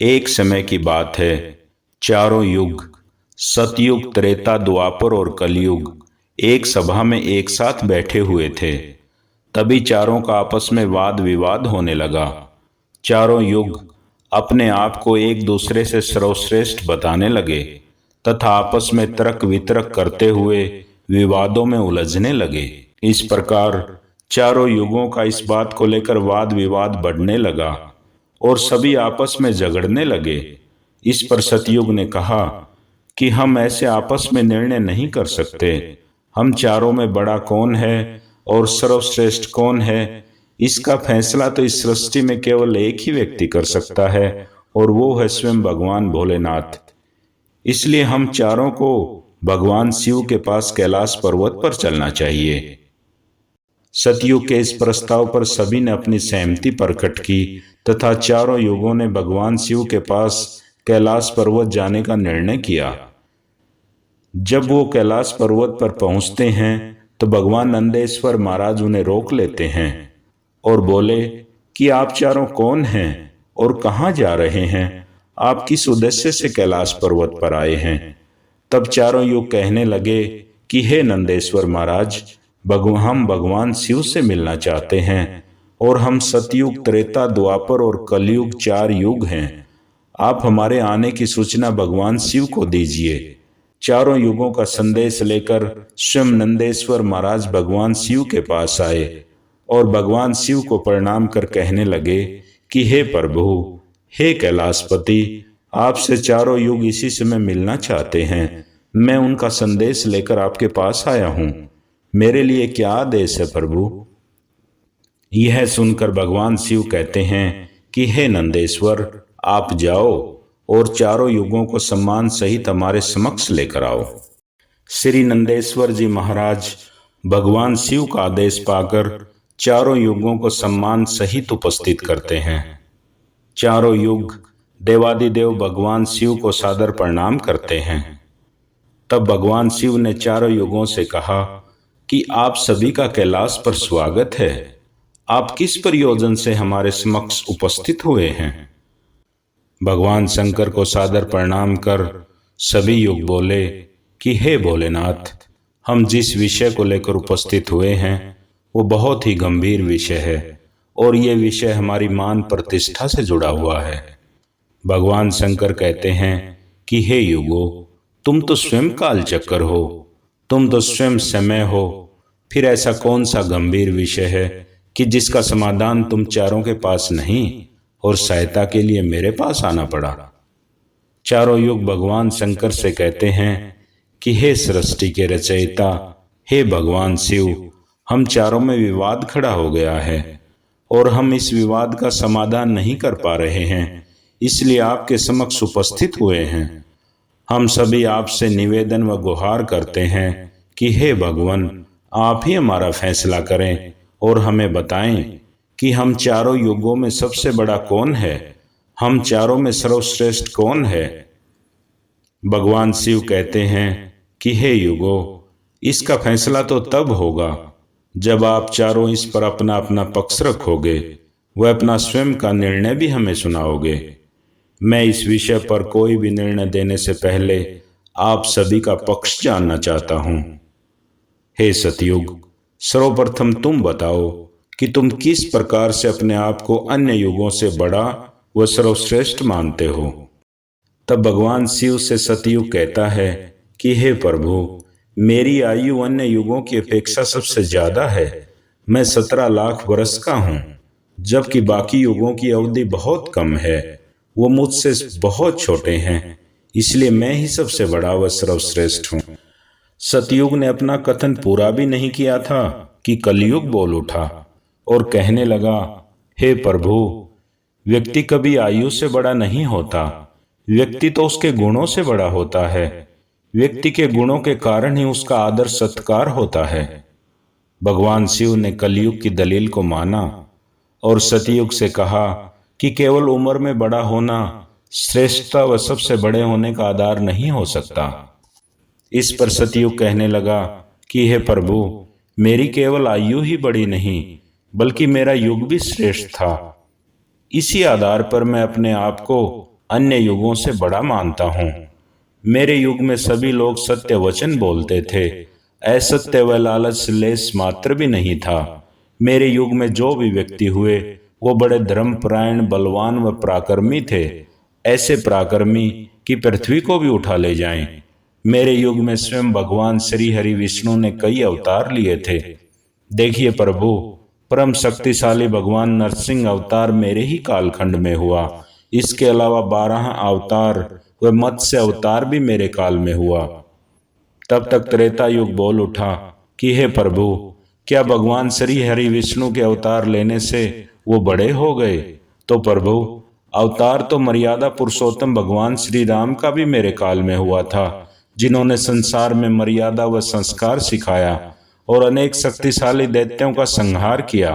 एक समय की बात है, चारों युग सतयुग, त्रेता, द्वापर और कलयुग एक सभा में एक साथ बैठे हुए थे। तभी चारों का आपस में वाद विवाद होने लगा। चारों युग अपने आप को एक दूसरे से सर्वश्रेष्ठ बताने लगे तथा आपस में तर्क वितर्क करते हुए विवादों में उलझने लगे। इस प्रकार चारों युगों का इस बात को लेकर वाद विवाद बढ़ने लगा और सभी आपस में झगड़ने लगे। इस पर सतयुग ने कहा कि हम ऐसे आपस में निर्णय नहीं कर सकते। हम चारों में बड़ा कौन है और सर्वश्रेष्ठ कौन है, इसका फैसला तो इस सृष्टि में केवल एक ही व्यक्ति कर सकता है और वो है स्वयं भगवान भोलेनाथ। इसलिए हम चारों को भगवान शिव के पास कैलाश पर्वत पर चलना चाहिए। सतयुग के इस प्रस्ताव पर सभी ने अपनी सहमति प्रकट की तथा चारों युगों ने भगवान शिव के पास कैलाश पर्वत जाने का निर्णय किया। जब वो कैलाश पर्वत पर पहुंचते हैं तो भगवान नंदेश्वर महाराज उन्हें रोक लेते हैं और बोले कि आप चारों कौन हैं और कहाँ जा रहे हैं? आप किस उद्देश्य से कैलाश पर्वत पर आए हैं? तब चारों युग कहने लगे कि हे नंदेश्वर महाराज, हम भगवान शिव से मिलना चाहते हैं और हम सतयुग, त्रेता, द्वापर और कलयुग 4 युग हैं। आप हमारे आने की सूचना भगवान शिव को दीजिए। चारों युगों का संदेश लेकर स्वयं नंदेश्वर महाराज भगवान शिव के पास आए और भगवान शिव को प्रणाम कर कहने लगे कि हे प्रभु, हे कैलाशपति, आपसे चारों युग इसी समय मिलना चाहते हैं। मैं उनका संदेश लेकर आपके पास आया हूँ। मेरे लिए क्या आदेश है प्रभु? यह सुनकर भगवान शिव कहते हैं कि हे नंदेश्वर, आप जाओ और चारों युगों को सम्मान सहित हमारे समक्ष लेकर आओ। श्री नंदेश्वर जी महाराज भगवान शिव का आदेश पाकर चारों युगों को सम्मान सहित उपस्थित करते हैं। चारों युग देवादिदेव भगवान शिव को सादर प्रणाम करते हैं। तब भगवान शिव ने चारों युगों से कहा कि आप सभी का कैलाश पर स्वागत है। आप किस प्रयोजन से हमारे समक्ष उपस्थित हुए हैं? भगवान शंकर को सादर प्रणाम कर सभी युग बोले कि हे भोलेनाथ, हम जिस विषय को लेकर उपस्थित हुए हैं वो बहुत ही गंभीर विषय है और ये विषय हमारी मान प्रतिष्ठा से जुड़ा हुआ है। भगवान शंकर कहते हैं कि हे युगो, तुम तो स्वयं काल चक्र हो, तुम तो स्वयं समय हो। फिर ऐसा कौन सा गंभीर विषय है कि जिसका समाधान तुम चारों के पास नहीं और सहायता के लिए मेरे पास आना पड़ा? चारों युग भगवान शंकर से कहते हैं कि हे सृष्टि के रचयिता, हे भगवान शिव, हम चारों में विवाद खड़ा हो गया है और हम इस विवाद का समाधान नहीं कर पा रहे हैं, इसलिए आपके समक्ष उपस्थित हुए हैं। हम सभी आपसे निवेदन व गुहार करते हैं कि हे भगवान, आप ही हमारा फैसला करें और हमें बताएं कि हम चारों युगों में सबसे बड़ा कौन है, हम चारों में सर्वश्रेष्ठ कौन है। भगवान शिव कहते हैं कि हे युगो, इसका फैसला तो तब होगा जब आप चारों इस पर अपना अपना पक्ष रखोगे व अपना स्वयं का निर्णय भी हमें सुनाओगे। मैं इस विषय पर कोई भी निर्णय देने से पहले आप सभी का पक्ष जानना चाहता हूँ। हे सतयुग, सर्वप्रथम तुम बताओ कि तुम किस प्रकार से अपने आप को अन्य युगों से बड़ा व सर्वश्रेष्ठ मानते हो। तब भगवान शिव से सतयुग कहता है कि हे प्रभु, मेरी आयु अन्य युगों की अपेक्षा सबसे ज्यादा है। मैं 17 लाख वर्ष का हूँ, जबकि बाकी युगों की अवधि बहुत कम है। वो मुझसे बहुत छोटे हैं, इसलिए मैं ही सबसे बड़ा व सर्वश्रेष्ठ हूँ। सतयुग ने अपना कथन पूरा भी नहीं किया था कि कलयुग बोल उठा और कहने लगा, हे प्रभु, व्यक्ति कभी आयु से बड़ा नहीं होता, व्यक्ति तो उसके गुणों से बड़ा होता है। व्यक्ति के गुणों के कारण ही उसका आदर सत्कार होता है। भगवान शिव ने कलयुग की दलील को माना और सतयुग से कहा कि केवल उम्र में बड़ा होना श्रेष्ठता व सबसे बड़े होने का आधार नहीं हो सकता। इस पर सतयुग कहने लगा कि हे प्रभु, मेरी केवल आयु ही बड़ी नहीं बल्कि मेरा युग भी श्रेष्ठ था। इसी आधार पर मैं अपने आप को अन्य युगों से बड़ा मानता हूँ। मेरे युग में सभी लोग सत्य वचन बोलते थे, असत्य व लालच लेस मात्र भी नहीं था। मेरे युग में जो भी व्यक्ति हुए वो बड़े धर्मपरायण, बलवान व पराक्रमी थे, ऐसे पराक्रमी कि पृथ्वी को भी उठा ले जाएं। मेरे युग में स्वयं भगवान श्री हरि विष्णु ने कई अवतार लिए थे। देखिए प्रभु, परम शक्तिशाली भगवान नरसिंह अवतार मेरे ही कालखंड में हुआ। इसके अलावा 12 अवतार व मत्स्य अवतार भी मेरे काल में हुआ। तब तक त्रेता युग बोल उठा कि हे प्रभु, क्या भगवान श्री हरि विष्णु के अवतार लेने से वो बड़े हो गए? तो प्रभु, अवतार तो मर्यादा पुरुषोत्तम भगवान श्री राम का भी मेरे काल में हुआ था, जिन्होंने संसार में मर्यादा व संस्कार सिखाया और अनेक शक्तिशाली दैत्यों का संहार किया।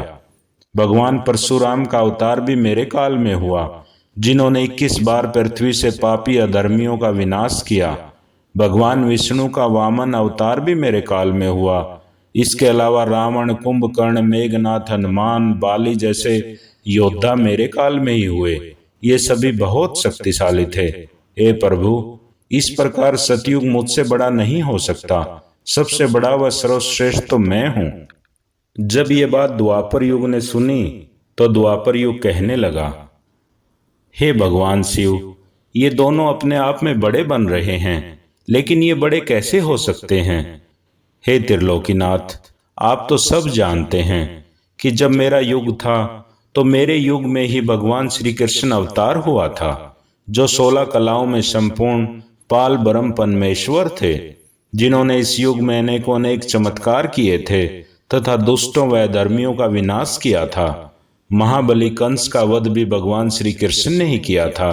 भगवान परशुराम का अवतार भी मेरे काल में हुआ, जिन्होंने 21 बार पृथ्वी से पापी अधर्मियों का विनाश किया। भगवान विष्णु का वामन अवतार भी मेरे काल में हुआ। इसके अलावा रावण, कुंभकर्ण, मेघनाथ, हनुमान, बाली जैसे योद्धा मेरे काल में ही हुए। ये सभी बहुत शक्तिशाली थे। हे प्रभु, इस प्रकार सतयुग मुझसे बड़ा नहीं हो सकता। सबसे बड़ा व सर्वश्रेष्ठ तो मैं हूँ। जब ये बात द्वापर युग ने सुनी तो द्वापर युग कहने लगा, हे भगवान शिव, ये दोनों अपने आप में बड़े बन रहे हैं, लेकिन ये बड़े कैसे हो सकते हैं? हे त्रिलोकीनाथ, आप तो सब जानते हैं कि जब मेरा युग था तो मेरे युग में ही भगवान श्री कृष्ण अवतार हुआ था, जो 16 कलाओं में संपूर्ण पाल ब्रह्म परमेश्वर थे, जिन्होंने इस युग में अनेक चमत्कार किए थे तथा दुष्टों व धर्मियों का विनाश किया था। महाबली कंस का वध भी भगवान श्री कृष्ण ने ही किया था।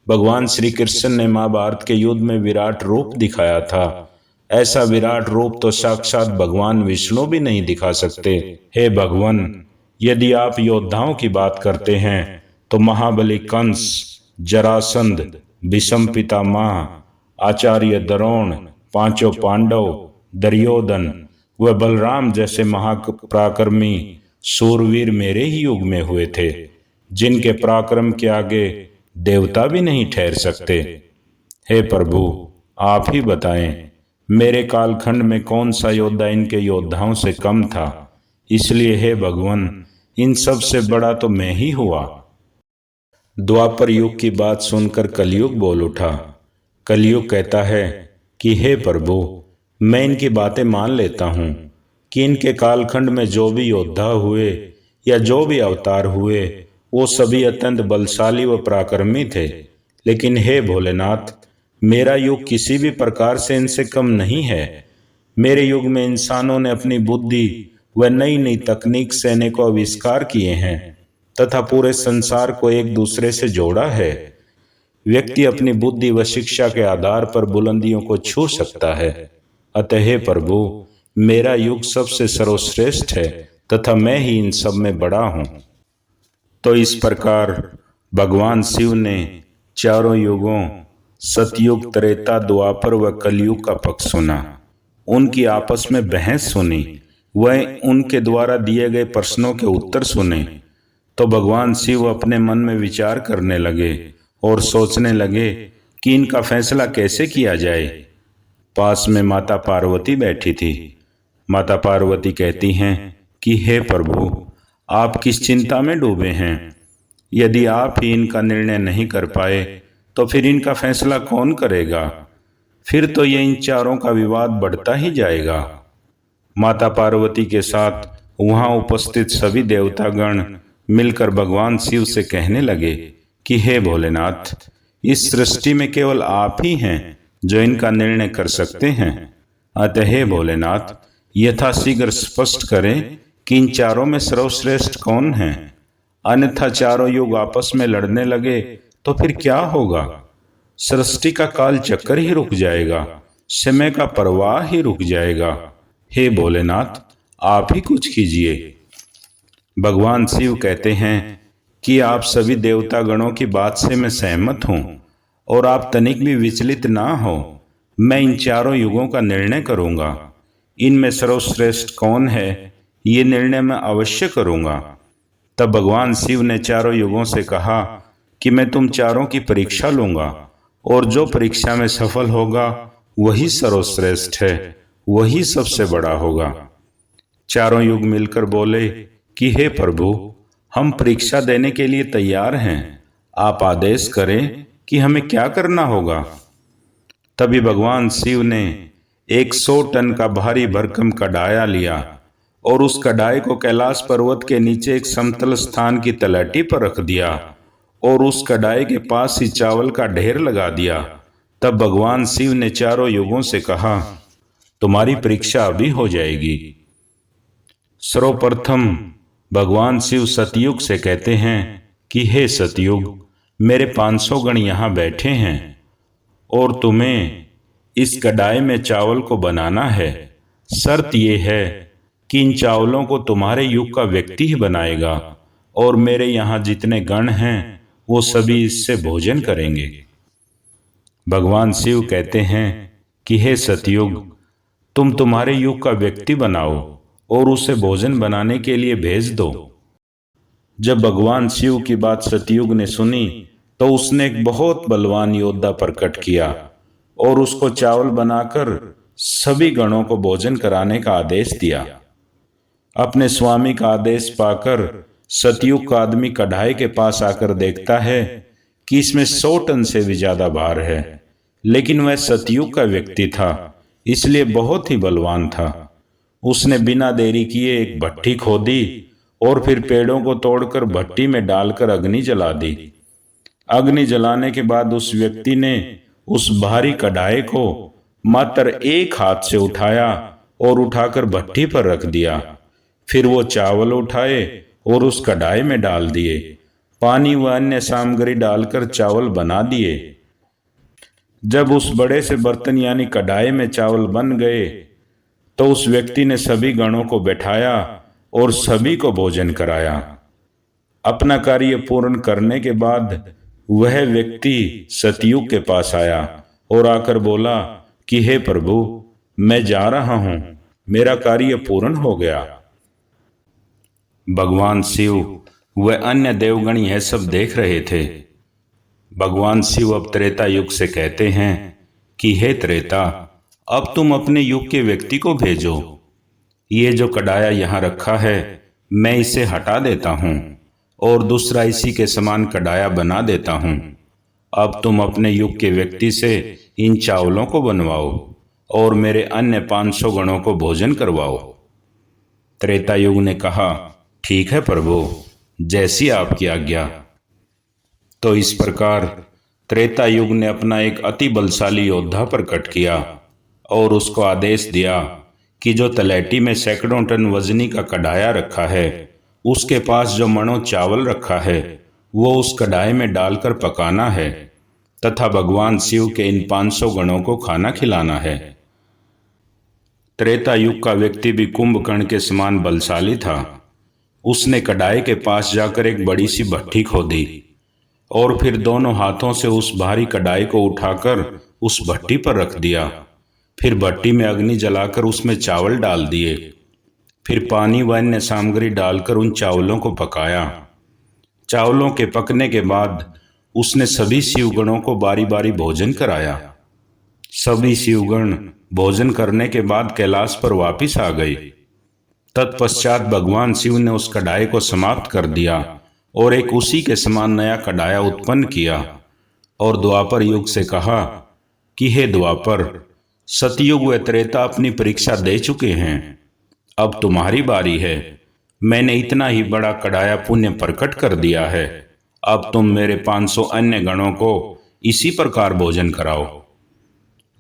भगवान श्री कृष्ण ने महाभारत के युद्ध में विराट रूप दिखाया था। ऐसा विराट रूप तो साक्षात भगवान विष्णु भी नहीं दिखा सकते। हे भगवान, यदि आप योद्धाओं की बात करते हैं तो महाबली कंस, जरासंध, भीष्म पितामह, आचार्य द्रोण, पांचों पांडव, दुर्योधन व बलराम जैसे महापराक्रमी सूरवीर मेरे ही युग में हुए थे, जिनके पराक्रम के आगे देवता भी नहीं ठहर सकते। हे प्रभु, आप ही बताएं, मेरे कालखंड में कौन सा योद्धा इनके योद्धाओं से कम था? इसलिए हे भगवान, इन सब से बड़ा तो मैं ही हुआ। द्वापर युग की बात सुनकर कलयुग बोल उठा। कलयुग कहता है कि हे प्रभु, मैं इनकी बातें मान लेता हूँ कि इनके कालखंड में जो भी योद्धा हुए या जो भी अवतार हुए वो सभी अत्यंत बलशाली व पराक्रमी थे। लेकिन हे भोलेनाथ, मेरा युग किसी भी प्रकार से इनसे कम नहीं है। मेरे युग में इंसानों ने अपनी बुद्धि व नई नई तकनीक से अनेकों आविष्कार किए हैं तथा पूरे संसार को एक दूसरे से जोड़ा है। व्यक्ति अपनी बुद्धि व शिक्षा के आधार पर बुलंदियों को छू सकता है। अतः हे प्रभु, मेरा युग सबसे सर्वश्रेष्ठ है तथा मैं ही इन सब में बड़ा हूँ। तो इस प्रकार भगवान शिव ने चारों युगों सतयुग, त्रेता, द्वापर व कलयुग का पक्ष सुना। उनकी आपस में बहस सुनी, वह उनके द्वारा दिए गए प्रश्नों के उत्तर सुने। तो भगवान शिव अपने मन में विचार करने लगे और सोचने लगे कि इनका फैसला कैसे किया जाए। पास में माता पार्वती बैठी थी। माता पार्वती कहती हैं कि हे प्रभु, आप किस चिंता में डूबे हैं? यदि आप ही इनका निर्णय नहीं कर पाए तो फिर इनका फैसला कौन करेगा? फिर तो ये इन चारों का विवाद बढ़ता ही जाएगा। माता पार्वती के साथ वहां उपस्थित सभी देवतागण मिलकर भगवान शिव से कहने लगे कि हे भोलेनाथ, इस सृष्टि में केवल आप ही हैं जो इनका निर्णय कर सकते हैं। अतः हे भोलेनाथ, यथाशीघ्र स्पष्ट करें कि इन चारों में सर्वश्रेष्ठ कौन है। अन्यथा चारों युग आपस में लड़ने लगे तो फिर क्या होगा? सृष्टि का काल चक्कर ही रुक जाएगा, समय का प्रवाह ही रुक जाएगा। हे भोलेनाथ, आप ही कुछ कीजिए। भगवान शिव कहते हैं कि आप सभी देवता गणों की बात से मैं सहमत हूँ और आप तनिक भी विचलित ना हो। मैं इन चारों युगों का निर्णय करूँगा। इनमें सर्वश्रेष्ठ कौन है ये निर्णय मैं अवश्य करूँगा। तब भगवान शिव ने चारों युगों से कहा कि मैं तुम चारों की परीक्षा लूंगा और जो परीक्षा में सफल होगा वही सर्वश्रेष्ठ है, वही सबसे बड़ा होगा। चारों युग मिलकर बोले कि हे प्रभु, हम परीक्षा देने के लिए तैयार हैं, आप आदेश करें कि हमें क्या करना होगा। तभी भगवान शिव ने 100 टन का भारी भरकम कढ़ाया लिया और उस कढ़ाई को कैलाश पर्वत के नीचे एक समतल स्थान की तलहटी पर रख दिया और उस कढ़ाई के पास ही चावल का ढेर लगा दिया। तब भगवान शिव ने चारों युगों से कहा, तुम्हारी परीक्षा अभी हो जाएगी। सर्वप्रथम भगवान शिव सतयुग से कहते हैं कि हे सतयुग, मेरे 500 गण यहाँ बैठे हैं और तुम्हें इस कढ़ाई में चावल को बनाना है। शर्त यह है कि इन चावलों को तुम्हारे युग का व्यक्ति ही बनाएगा और मेरे यहाँ जितने गण हैं वो सभी इससे भोजन करेंगे। भगवान शिव कहते हैं कि हे सतयुग, तुम तुम्हारे युग का व्यक्ति बनाओ और उसे भोजन बनाने के लिए भेज दो। जब भगवान शिव की बात सतयुग ने सुनी तो उसने एक बहुत बलवान योद्धा प्रकट किया और उसको चावल बनाकर सभी गणों को भोजन कराने का आदेश दिया। अपने स्वामी का आदेश पाकर सतयुग का आदमी कढ़ाई के पास आकर देखता है कि इसमें 100 टन से भी ज्यादा भार है, लेकिन वह सतयुग का व्यक्ति था, इसलिए बहुत ही बलवान था। उसने बिना देरी किए एक भट्टी खोदी और फिर पेड़ों को तोड़कर भट्टी में डालकर अग्नि जला दी। अग्नि जलाने के बाद उस व्यक्ति ने उस भारी कढ़ाई को मात्र एक हाथ से उठाया और उठाकर भट्टी पर रख दिया। फिर वो चावल उठाए और उस कढ़ाई में डाल दिए, पानी व अन्य सामग्री डालकर चावल बना दिए। जब उस बड़े से बर्तन यानी कढ़ाई में चावल बन गए तो उस व्यक्ति ने सभी गणों को बैठाया और सभी को भोजन कराया। अपना कार्य पूर्ण करने के बाद वह व्यक्ति सतयुग के पास आया और आकर बोला कि हे प्रभु, मैं जा रहा हूं, मेरा कार्य पूर्ण हो गया। भगवान शिव व अन्य देवगण यह सब देख रहे थे। भगवान शिव अब त्रेता युग से कहते हैं कि हे त्रेता, अब तुम अपने युग के व्यक्ति को भेजो। ये जो कढ़ाया यहाँ रखा है मैं इसे हटा देता हूँ और दूसरा इसी के समान कढ़ाया बना देता हूँ। अब तुम अपने युग के व्यक्ति से इन चावलों को बनवाओ और मेरे अन्य 500 गणों को भोजन करवाओ। त्रेता युग ने कहा, ठीक है प्रभु, जैसी आपकी आज्ञा। तो इस प्रकार त्रेता युग ने अपना एक अति बलशाली योद्धा प्रकट किया और उसको आदेश दिया कि जो तलहटी में सैकड़ों टन वजनी का कढ़ाया रखा है, उसके पास जो मणों चावल रखा है वो उस कढ़ाई में डालकर पकाना है तथा भगवान शिव के इन 500 गणों को खाना खिलाना है। त्रेता युग का व्यक्ति भी कुंभकर्ण के समान बलशाली था। उसने कढ़ाई के पास जाकर एक बड़ी सी भट्टी खोदी और फिर दोनों हाथों से उस भारी कढ़ाई को उठाकर उस भट्टी पर रख दिया। फिर भट्टी में अग्नि जलाकर उसमें चावल डाल दिए। फिर पानी व अन्य सामग्री डालकर उन चावलों को पकाया। चावलों के पकने के बाद उसने सभी शिवगणों को बारी बारी भोजन कराया। सभी शिवगण भोजन करने के बाद कैलाश पर वापिस आ गए। तत्पश्चात भगवान शिव ने उस कढ़ाई को समाप्त कर दिया और एक उसी के समान नया कढ़ाया उत्पन्न किया और द्वापर युग से कहा कि हे द्वापर, सतयुग व त्रेता अपनी परीक्षा दे चुके हैं, अब तुम्हारी बारी है। मैंने इतना ही बड़ा कढ़ाया पुण्य प्रकट कर दिया है, अब तुम मेरे 500 अन्य गणों को इसी प्रकार भोजन कराओ।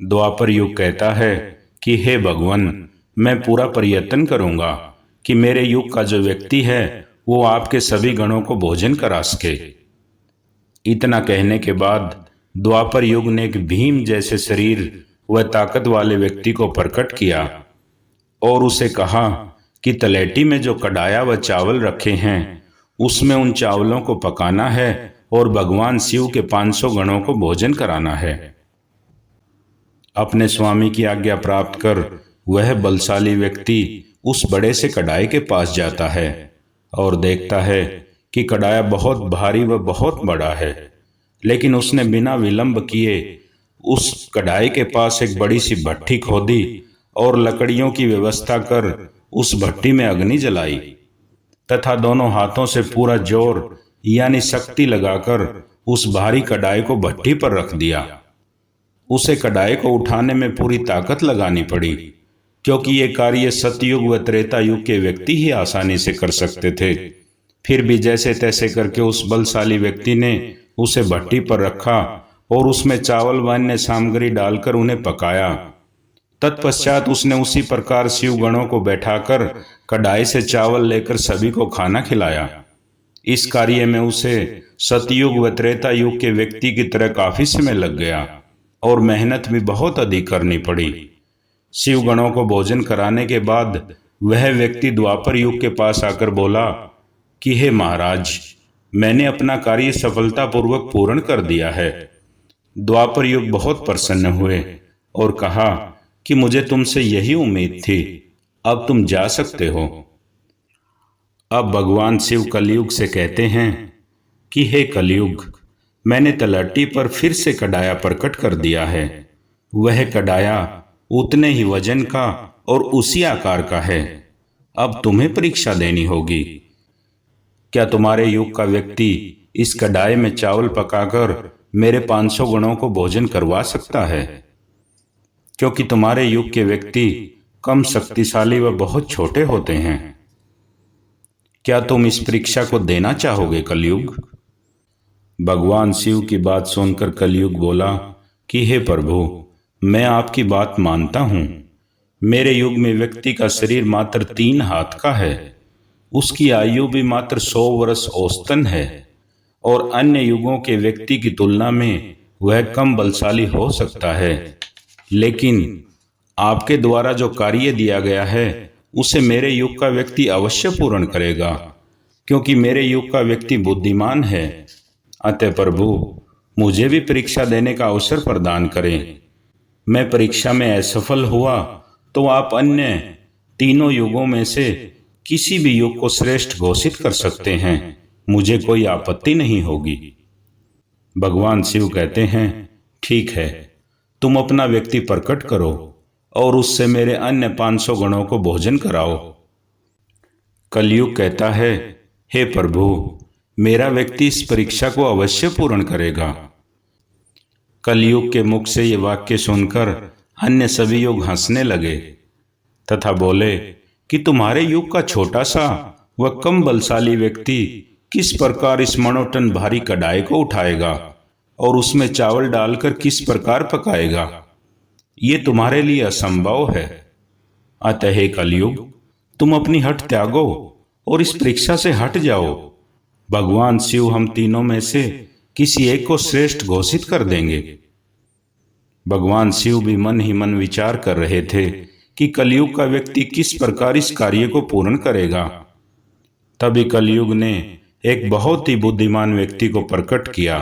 द्वापर युग कहता है कि हे भगवान, मैं पूरा प्रयत्न करूंगा कि मेरे युग का जो व्यक्ति है वो आपके सभी गणों को भोजन करा सके। इतना कहने के बाद द्वापर युग ने एक भीम जैसे शरीर व ताकत वाले व्यक्ति को प्रकट किया और उसे कहा कि तलहटी में जो कढ़ाया व चावल रखे हैं उसमें उन चावलों को पकाना है और भगवान शिव के 500 गणों को भोजन कराना है। अपने स्वामी की आज्ञा प्राप्त कर वह बलशाली व्यक्ति उस बड़े से कढ़ाई के पास जाता है और देखता है कि कड़ाया बहुत भारी व बहुत बड़ा है, लेकिन उसने बिना विलंब किए उस कड़ाई के पास एक बड़ी सी भट्ठी खोदी और लकड़ियों की व्यवस्था कर उस भट्टी में अग्नि जलाई तथा दोनों हाथों से पूरा जोर यानी शक्ति लगाकर उस भारी कड़ाई को भट्टी पर रख दिया। उसे कड़ाई को उठाने में पूरी ताकत लगानी पड़ी, क्योंकि ये कार्य सतयुग व त्रेता युग के व्यक्ति ही आसानी से कर सकते थे। फिर भी जैसे तैसे करके उस बलशाली व्यक्ति ने उसे भट्टी पर रखा और उसमें चावल व अन्य सामग्री डालकर उन्हें पकाया। तत्पश्चात उसने उसी प्रकार शिव गणों को बैठाकर कढ़ाई से चावल लेकर सभी को खाना खिलाया। इस कार्य में उसे सतयुग व त्रेता युग के व्यक्ति की तरह काफी समय लग गया और मेहनत भी बहुत अधिक करनी पड़ी। शिव गणों को भोजन कराने के बाद वह व्यक्ति द्वापर युग के पास आकर बोला कि हे महाराज, मैंने अपना कार्य सफलतापूर्वक पूर्ण कर दिया है। द्वापर युग बहुत प्रसन्न हुए और कहा कि मुझे तुमसे यही उम्मीद थी, अब तुम जा सकते हो। अब भगवान शिव कलयुग से कहते हैं कि हे कलयुग, मैंने तलहटी पर फिर से कड़ाया प्रकट कर दिया है। वह कड़ाया उतने ही वजन का और उसी आकार का है। अब तुम्हें परीक्षा देनी होगी। क्या तुम्हारे युग का व्यक्ति इस कड़ाई में चावल पकाकर मेरे 500 गणों को भोजन करवा सकता है? क्योंकि तुम्हारे युग के व्यक्ति कम शक्तिशाली व बहुत छोटे होते हैं। क्या तुम इस परीक्षा को देना चाहोगे कलयुग? भगवान शिव की बात सुनकर कलयुग बोला कि हे प्रभु, मैं आपकी बात मानता हूं। मेरे युग में व्यक्ति का शरीर मात्र 3 हाथ का है, उसकी आयु भी मात्र 100 वर्ष औसतन है और अन्य युगों के व्यक्ति की तुलना में वह कम बलशाली हो सकता है। लेकिन आपके द्वारा जो कार्य दिया गया है उसे मेरे युग का व्यक्ति अवश्य पूर्ण करेगा, क्योंकि मेरे युग का व्यक्ति बुद्धिमान है। अतः प्रभु, मुझे भी परीक्षा देने का अवसर प्रदान करें। मैं परीक्षा में असफल हुआ तो आप अन्य तीनों युगों में से किसी भी युग को श्रेष्ठ घोषित कर सकते हैं, मुझे कोई आपत्ति नहीं होगी। भगवान शिव कहते हैं, ठीक है, तुम अपना व्यक्ति प्रकट करो और उससे मेरे अन्य 500 गणों को भोजन कराओ। कलयुग कहता है, हे प्रभु, मेरा व्यक्ति इस परीक्षा को अवश्य पूर्ण करेगा। कलयुग के मुख से ये वाक्य सुनकर अन्य सभी युग हंसने लगे तथा बोले कि तुम्हारे युग का छोटा सा व कम बलशाली व्यक्ति किस प्रकार इस मनोटन भारी कढ़ाई को उठाएगा और उसमें चावल डालकर किस प्रकार पकाएगा? ये तुम्हारे लिए असंभव है। अतः हे कलयुग, तुम अपनी हठ त्यागो और इस परीक्षा से हट जाओ। भगवान शिव हम तीनों में से किसी एक को श्रेष्ठ घोषित कर देंगे। भगवान शिव भी मन ही मन विचार कर रहे थे कि कलयुग का व्यक्ति किस प्रकार इस कार्य को पूर्ण करेगा। तभी कलयुग ने एक बहुत ही बुद्धिमान व्यक्ति को प्रकट किया।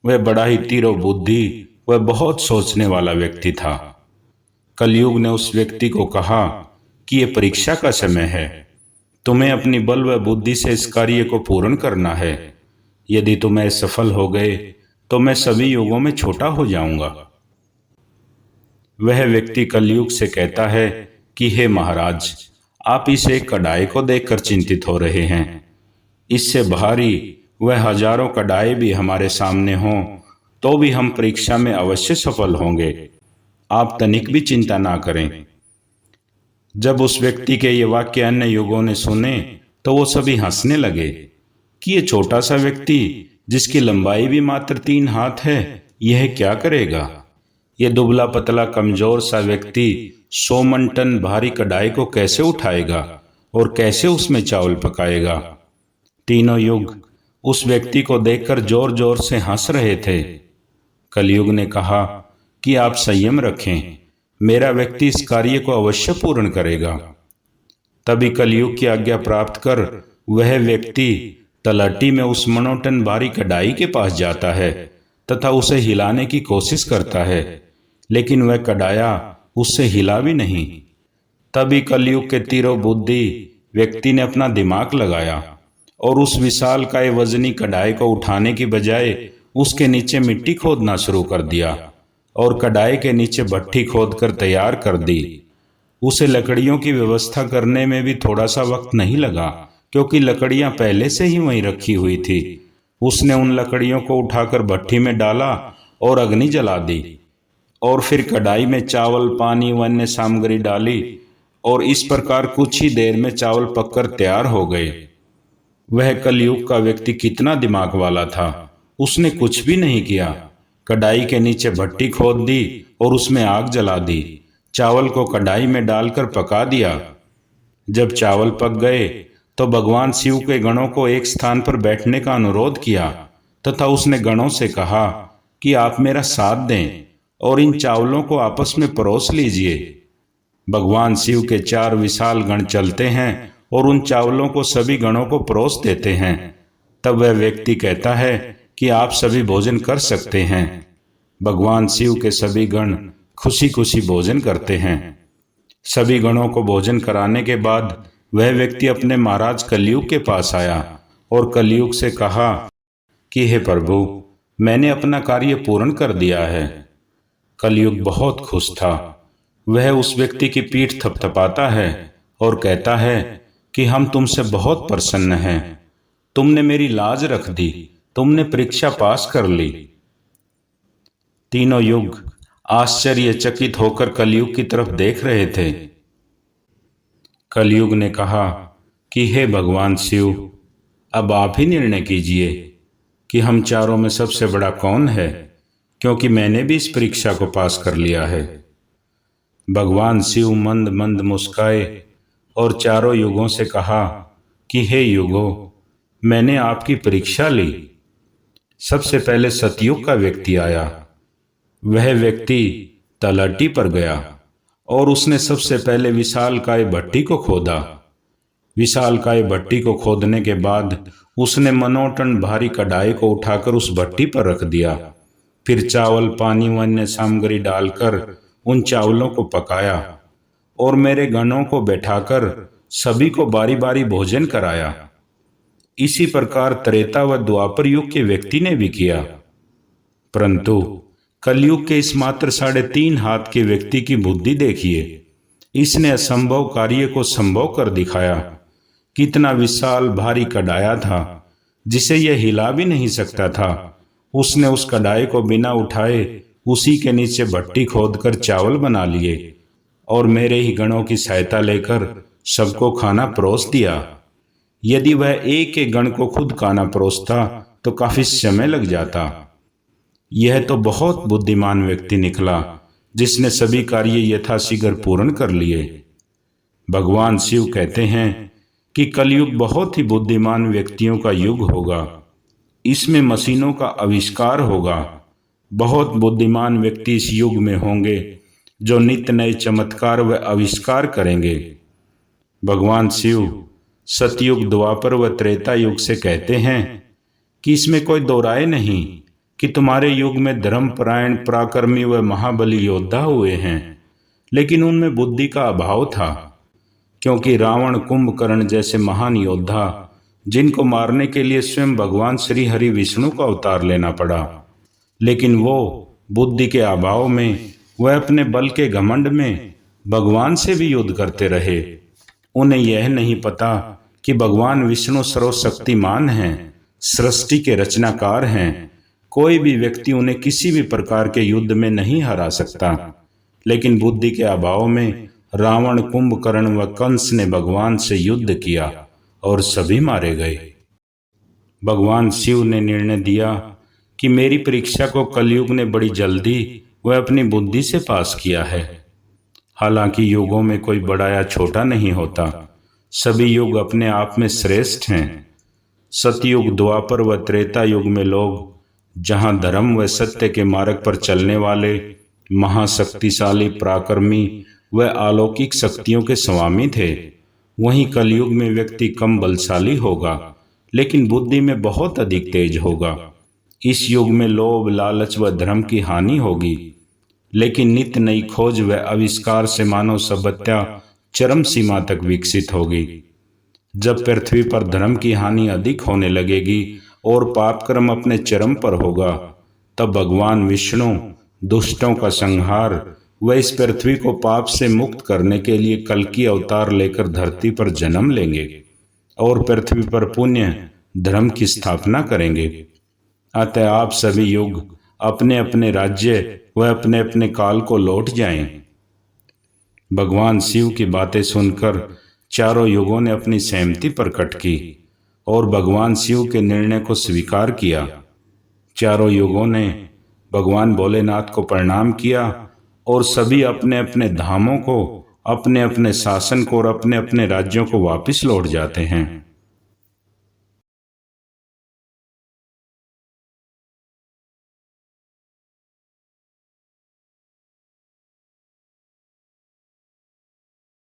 वह बड़ा ही तीव्र बुद्धि वह बहुत सोचने वाला व्यक्ति था। कलयुग ने उस व्यक्ति को कहा कि यह परीक्षा का समय है, तुम्हें अपनी बल व बुद्धि से इस कार्य को पूर्ण करना है। यदि तुम सफल हो गए तो मैं सभी युगों में छोटा हो जाऊंगा। वह व्यक्ति कलयुग से कहता है कि हे महाराज, आप इस एक कढ़ाई को देखकर चिंतित हो रहे हैं। इससे भारी वह हजारों कढ़ाई भी हमारे सामने हों तो भी हम परीक्षा में अवश्य सफल होंगे। आप तनिक भी चिंता ना करें। जब उस व्यक्ति के ये वाक्य अन्य युगों ने सुने तो वो सभी हंसने लगे कि ये छोटा सा व्यक्ति जिसकी लंबाई भी मात्र 3 हाथ है, यह क्या करेगा? ये दुबला पतला कमजोर सा व्यक्ति 100 मन टन भारी कढ़ाई को कैसे उठाएगा और कैसे उसमें चावल पकाएगा? तीनों युग उस व्यक्ति को देखकर जोर जोर से हंस रहे थे। कलयुग ने कहा कि आप संयम रखें, मेरा व्यक्ति इस कार्य को अवश्य पूर्ण करेगा। तभी कलयुग की आज्ञा प्राप्त कर वह व्यक्ति तलहटी में उस मनोटन भारी कढ़ाई के पास जाता है तथा उसे हिलाने की कोशिश करता है, लेकिन वह कढ़ाया उससे हिला भी नहीं। तभी कलयुग के तीव्र बुद्धि व्यक्ति ने अपना दिमाग लगाया और उस विशालकाय वजनी कढ़ाई को उठाने की बजाय उसके नीचे मिट्टी खोदना शुरू कर दिया और कढ़ाई के नीचे भट्ठी खोदकर तैयार कर दी। उसे लकड़ियों की व्यवस्था करने में भी थोड़ा सा वक्त नहीं लगा, क्योंकि लकड़ियां पहले से ही वहीं रखी हुई थी। उसने उन लकड़ियों को उठाकर भट्ठी में डाला और अग्नि जला दी और फिर कढ़ाई में चावल, पानी व अन्य सामग्री डाली और इस प्रकार कुछ ही देर में चावल पककर तैयार हो गए। वह कलयुग का व्यक्ति कितना दिमाग वाला था। उसने कुछ भी नहीं किया, कढ़ाई के नीचे भट्टी खोद दी और उसमें आग जला दी, चावल को कढ़ाई में डालकर पका दिया। जब चावल पक गए तो भगवान शिव के गणों को एक स्थान पर बैठने का अनुरोध किया तथा उसने गणों से कहा कि आप मेरा साथ दें और इन चावलों को आपस में परोस लीजिए। भगवान शिव के 4 विशाल गण चलते हैं और उन चावलों को सभी गणों को परोस देते हैं। तब वह व्यक्ति कहता है कि आप सभी भोजन कर सकते हैं। भगवान शिव के सभी गण खुशी खुशी भोजन करते हैं। सभी गणों को भोजन कराने के बाद वह व्यक्ति अपने महाराज कलयुग के पास आया और कलयुग से कहा कि हे प्रभु, मैंने अपना कार्य पूर्ण कर दिया है। कलयुग बहुत खुश था। वह उस व्यक्ति की पीठ थपथपाता है और कहता है कि हम तुमसे बहुत प्रसन्न हैं। तुमने मेरी लाज रख दी, तुमने परीक्षा पास कर ली। तीनों युग आश्चर्यचकित होकर कलयुग की तरफ देख रहे थे। कलयुग ने कहा कि हे भगवान शिव, अब आप ही निर्णय कीजिए कि हम चारों में सबसे बड़ा कौन है, क्योंकि मैंने भी इस परीक्षा को पास कर लिया है। भगवान शिव मंद मंद मुस्काए और चारों युगों से कहा कि हे युगों, मैंने आपकी परीक्षा ली। सबसे पहले सतयुग का व्यक्ति आया। वह व्यक्ति तलहटी पर गया और उसने सबसे पहले विशालकाय भट्टी को खोदा। विशालकाय भट्टी को खोदने के बाद उसने मनोटन भारी कढ़ाई को उठाकर उस भट्टी पर रख दिया। फिर चावल, पानी व अन्य सामग्री डालकर उन चावलों को पकाया और मेरे गणों को बैठाकर सभी को बारी बारी भोजन कराया। इसी प्रकार त्रेता व द्वापर युग के व्यक्ति ने भी किया। परंतु कलयुग के इस मात्र 3.5 हाथ के व्यक्ति की बुद्धि देखिए। इसने असंभव कार्य को संभव कर दिखाया। कितना विशाल भारी कढ़ाया था जिसे यह हिला भी नहीं सकता था। उसने उस कढ़ाई को बिना उठाए उसी के नीचे भट्टी खोदकर चावल बना लिए और मेरे ही गणों की सहायता लेकर सबको खाना परोस दिया। यदि वह एक एक गण को खुद खाना परोसता तो काफी समय लग जाता। यह तो बहुत बुद्धिमान व्यक्ति निकला जिसने सभी कार्य यथाशीघ्र पूर्ण कर लिए। भगवान शिव कहते हैं कि कलयुग बहुत ही बुद्धिमान व्यक्तियों का युग होगा। इसमें मशीनों का आविष्कार होगा। बहुत बुद्धिमान व्यक्ति इस युग में होंगे जो नित्य नए चमत्कार व आविष्कार करेंगे। भगवान शिव सतयुग, द्वापर व त्रेता युग से कहते हैं कि इसमें कोई दो राय नहीं कि तुम्हारे युग में धर्मपरायण, पराक्रमी व महाबली योद्धा हुए हैं, लेकिन उनमें बुद्धि का अभाव था, क्योंकि रावण, कुंभकर्ण जैसे महान योद्धा जिनको मारने के लिए स्वयं भगवान श्री हरि विष्णु का अवतार लेना पड़ा, लेकिन वो बुद्धि के अभाव में वह अपने बल के घमंड में भगवान से भी युद्ध करते रहे। उन्हें यह नहीं पता कि भगवान विष्णु सर्वशक्तिमान हैं, सृष्टि के रचनाकार हैं। कोई भी व्यक्ति उन्हें किसी भी प्रकार के युद्ध में नहीं हरा सकता, लेकिन बुद्धि के अभाव में रावण, कुंभकर्ण व कंस ने भगवान से युद्ध किया और सभी मारे गए। भगवान शिव ने निर्णय दिया कि मेरी परीक्षा को कलयुग ने बड़ी जल्दी व अपनी बुद्धि से पास किया है। हालांकि युगों में कोई बड़ा या छोटा नहीं होता, सभी युग अपने आप में श्रेष्ठ हैं। सतयुग, द्वापर व त्रेता युग में लोग जहां धर्म व सत्य के मार्ग पर चलने वाले महाशक्तिशाली, पराक्रमी व अलौकिक शक्तियों के स्वामी थे, वहीं कलयुग में व्यक्ति कम बलशाली होगा लेकिन बुद्धि में बहुत अधिक तेज होगा। इस युग में लोभ, लालच व धर्म की हानि होगी, लेकिन नित्य नई खोज व आविष्कार से मानव सभ्यता चरम सीमा तक विकसित होगी। जब पृथ्वी पर धर्म की हानि अधिक होने लगेगी और पाप कर्म अपने चरम पर होगा, तब भगवान विष्णु दुष्टों का संहार व इस पृथ्वी को पाप से मुक्त करने के लिए कल की अवतार लेकर धरती पर जन्म लेंगे और पृथ्वी पर पुण्य धर्म की स्थापना करेंगे। अतः आप सभी युग अपने अपने राज्य व अपने अपने काल को लौट जाएं। भगवान शिव की बातें सुनकर चारों युगों ने अपनी सहमति प्रकट की और भगवान शिव के निर्णय को स्वीकार किया। चारों युगों ने भगवान भोलेनाथ को प्रणाम किया और सभी अपने अपने धामों को, अपने अपने शासन को और अपने अपने राज्यों को वापस लौट जाते हैं।